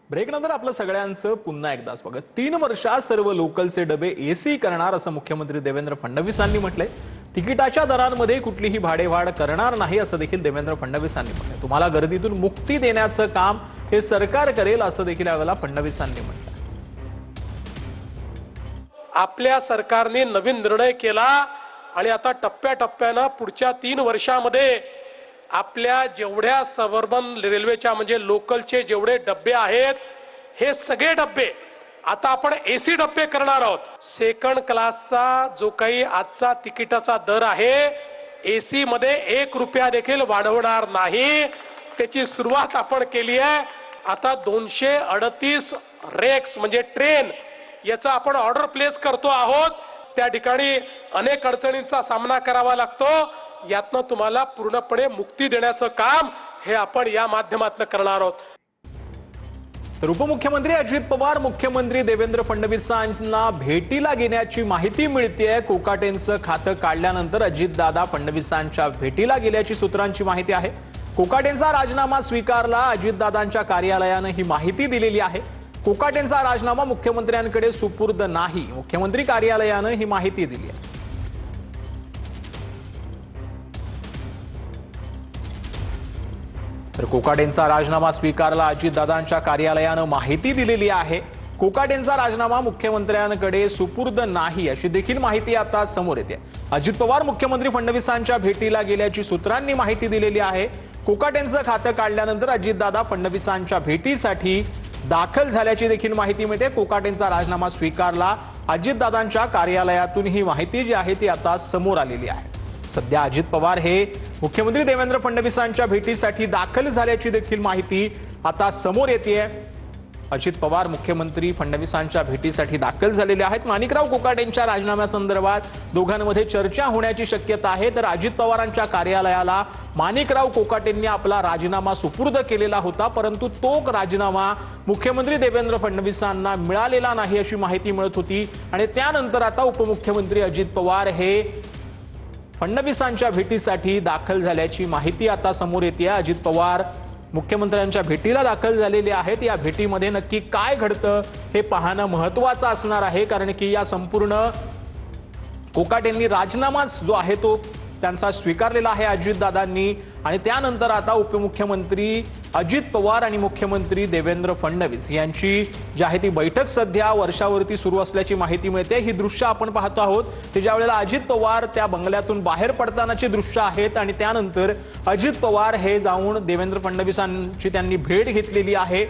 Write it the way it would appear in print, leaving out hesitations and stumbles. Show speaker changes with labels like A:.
A: ब्रेकनंतर आपलं सगळ्यांचं पुन्हा एकदा स्वागत। 3 वर्षात सर्व लोकलचे डबे एसी करणार असं मुख्यमंत्री देवेंद्र फडणवीसांनी म्हटलंय। तिकिटाच्या दरांमध्ये कुठलीही भाडेवाढ करणार नाही असं देखील देवेंद्र फडणवीसांनी म्हटलंय। तुम्हाला गर्दीतून मुक्ती देण्याचं काम हे सरकार करेल असं देखील यावेळेला फडणवीसांनी म्हटलंय।
B: आपल्या सरकारने नवीन निर्णय केला आणि आता टप्प्याटप्प्याने पुढच्या 3 वर्षांमध्ये आपल्या जेवढ्या सबअर्बन रेल्वेच्या म्हणजे लोकलचे जेवढे डब्बे आहेत हे सगळे डब्बे आता आपण एसी डब्बे करणार आहोत। सेकंड क्लासचा जो काही आजचा तिकिटाचा दर आहे एसी मध्ये 1 रुपया देखील वाढवणार नाही। त्याची सुरुवात आपण केली आहे। आता 238 रेक्स म्हणजे ट्रेन याचा आपण ऑर्डर प्लेस करतो आहोत। त्या ठिकाणी अनेक अडचणींचा सामना करावा लागतो। यातनं तुम्हाला पूर्णपणे मुक्ती देण्याचं काम हे आपण या माध्यमातून करणार आहोत।
A: तर उपमुख्यमंत्री अजित पवार मुख्यमंत्री देवेंद्र फडणवीसांना भेटीला गेल्याची माहिती मिळतेय। कोकाटेंचं खातं काढल्यानंतर अजितदादा फडणवीसांच्या भेटीला गेल्याची सूत्रांची माहिती आहे। कोकाटेंचा राजीनामा स्वीकारला अजितदादांच्या कार्यालयाने ही माहिती दिलेली आहे। कोकाटेंचा राजीनामा मुख्यमंत्र्यांकडे सुपूर्द नाही, मुख्यमंत्री कार्यालयाने ही माहिती दिली आहे। तर कोकाटेंचा राजीनामा स्वीकारला अजितदादांच्या कार्यालयाने माहिती दिलेली आहे। कोकाटेंचा राजीनामा मुख्यमंत्र्यांकडे सुपूर्द नाही अशी देखील माहिती आता समोर येते। अजित पवार मुख्यमंत्री फडणवीसांच्या भेटीला गेल्याची सूत्रांनी माहिती दिलेली आहे। कोकाटेंचं खातं काढल्यानंतर अजितदादा फडणवीसांच्या भेटीसाठी दाखल झाल्याची देखील माहिती मिळते। कोकाटेंचा राजीनामा स्वीकारला अजितदादांच्या कार्यालयातून ही माहिती जी आहे ती आता समोर आलेली आहे। सध्या अजित पवार हे मुख्यमंत्री देवेंद्र फडणवीसांच्या भेटीसाठी दाखल झाल्याची देखील माहिती आता समोर येतेय। अजित पवार मुख्यमंत्री फडणवीसांच्या भेटीसाठी दाखल झालेले आहेत। माणिकराव कोकाटेंच्या राजीनाम्यासंदर्भात दोघांमध्ये चर्चा होण्याची शक्यता आहे। तर अजित पवारांच्या कार्यालयाला माणिकराव कोकाटेंनी आपला राजीनामा सुपूर्द केलेला होता, परंतु तो राजीनामा मुख्यमंत्री देवेंद्र फडणवीसांना मिळालेला नाही अशी माहिती मिळत होती। आणि त्यानंतर आता उपमुख्यमंत्री अजित पवार हे फडणवीसांच्या भेटीसाठी दाखल झाल्याची माहिती आता समोर येते। अजित पवार मुख्यमंत्र्यांच्या भेटीला दाखल झालेले आहेत। या भेटीमध्ये नक्की काय घडतं हे पाहणं महत्त्वाचं असणार आहे, कारण की या संपूर्ण कोकाटेंनी राजीनामा जो आहे तो त्यांचा स्वीकारलेला आहे अजितदादांनी। आणि त्यानंतर आता उपमुख्यमंत्री अजित पवार आणि मुख्यमंत्री देवेंद्र फडणवीस यांची जी आहे ती बैठक सध्या वर्षावरती सुरू असल्याची माहिती मिळते। ही दृश्य आपण पाहतो आहोत ते ज्या वेळेला अजित पवार त्या बंगल्यातून बाहेर पडतानाची दृश्य आहेत आणि त्यानंतर अजित पवार हे जाऊन देवेंद्र फडणवीसांची त्यांनी भेट घेतलेली आहे।